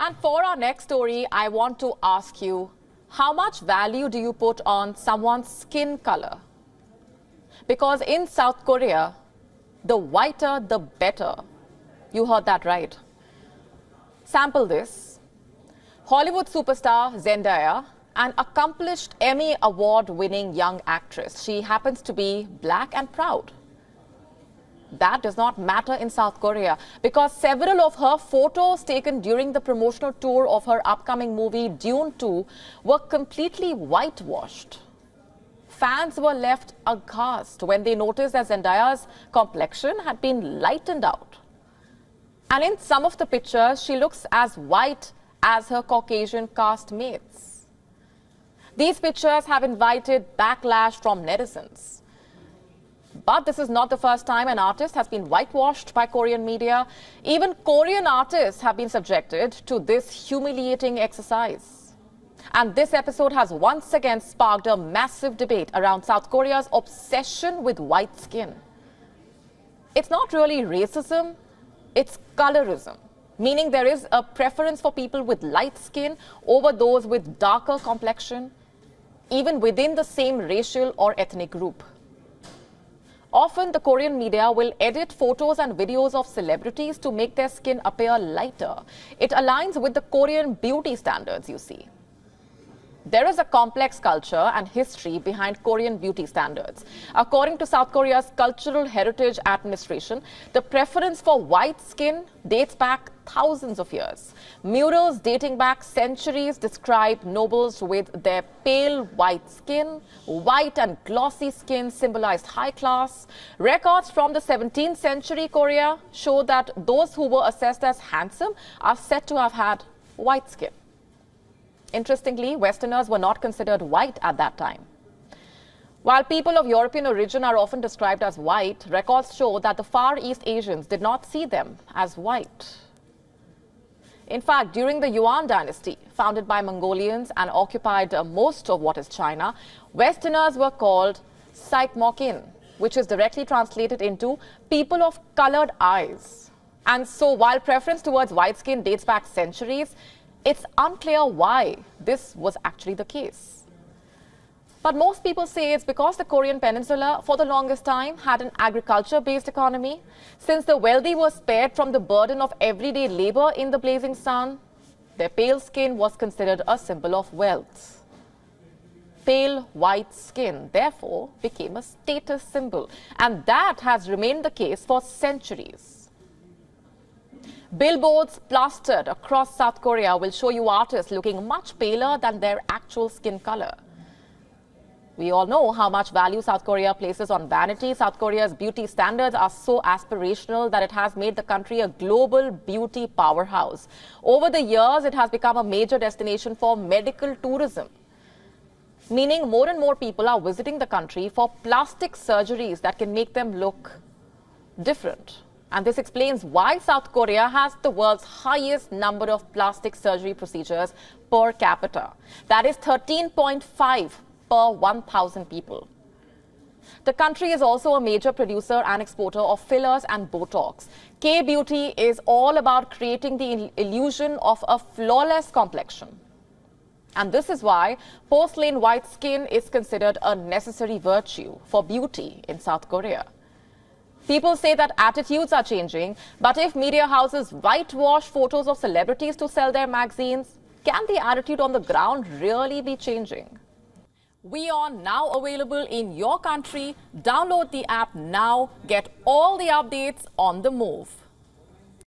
And for our next story, I want to ask you, how much value do you put on someone's skin color? Because in South Korea, the whiter, the better. You heard that right. Sample this. Hollywood superstar Zendaya, an accomplished Emmy Award-winning young actress. She happens to be black and proud. That does not matter in South Korea because several of her photos taken during the promotional tour of her upcoming movie Dune 2 were completely whitewashed. Fans were left aghast when they noticed that Zendaya's complexion had been lightened out. And in some of the pictures, she looks as white as her Caucasian castmates. These pictures have invited backlash from netizens. But this is not the first time an artist has been whitewashed by Korean media. Even Korean artists have been subjected to this humiliating exercise. And this episode has once again sparked a massive debate around South Korea's obsession with white skin. It's not really racism, it's colorism, meaning there is a preference for people with light skin over those with darker complexion, even within the same racial or ethnic group. Often, the Korean media will edit photos and videos of celebrities to make their skin appear lighter. It aligns with the Korean beauty standards, you see. There is a complex culture and history behind Korean beauty standards. According to South Korea's Cultural Heritage Administration, the preference for white skin dates back thousands of years. Murals dating back centuries describe nobles with their pale white skin. White and glossy skin symbolized high class. Records from the 17th century Korea show that those who were assessed as handsome are said to have had white skin. Interestingly, Westerners were not considered white at that time. While people of European origin are often described as white, records show that the Far East Asians did not see them as white. In fact, during the Yuan dynasty, founded by Mongolians and occupied most of what is China, Westerners were called Saikmokin, which is directly translated into people of colored eyes. And so while preference towards white skin dates back centuries, it's unclear why this was actually the case. But most people say it's because the Korean peninsula for the longest time had an agriculture-based economy. Since the wealthy were spared from the burden of everyday labor in the blazing sun, their pale skin was considered a symbol of wealth. Pale white skin, therefore, became a status symbol, and that has remained the case for centuries. Billboards plastered across South Korea will show you artists looking much paler than their actual skin color. We all know how much value South Korea places on vanity. South Korea's beauty standards are so aspirational that it has made the country a global beauty powerhouse. Over the years, it has become a major destination for medical tourism, meaning more and more people are visiting the country for plastic surgeries that can make them look different. And this explains why South Korea has the world's highest number of plastic surgery procedures per capita. That is 13.5 per 1,000 people. The country is also a major producer and exporter of fillers and Botox. K-beauty is all about creating the illusion of a flawless complexion. And this is why porcelain white skin is considered a necessary virtue for beauty in South Korea. People say that attitudes are changing, but if media houses whitewash photos of celebrities to sell their magazines, can the attitude on the ground really be changing? WION now available in your country. Download the app now. Get all the updates on the move.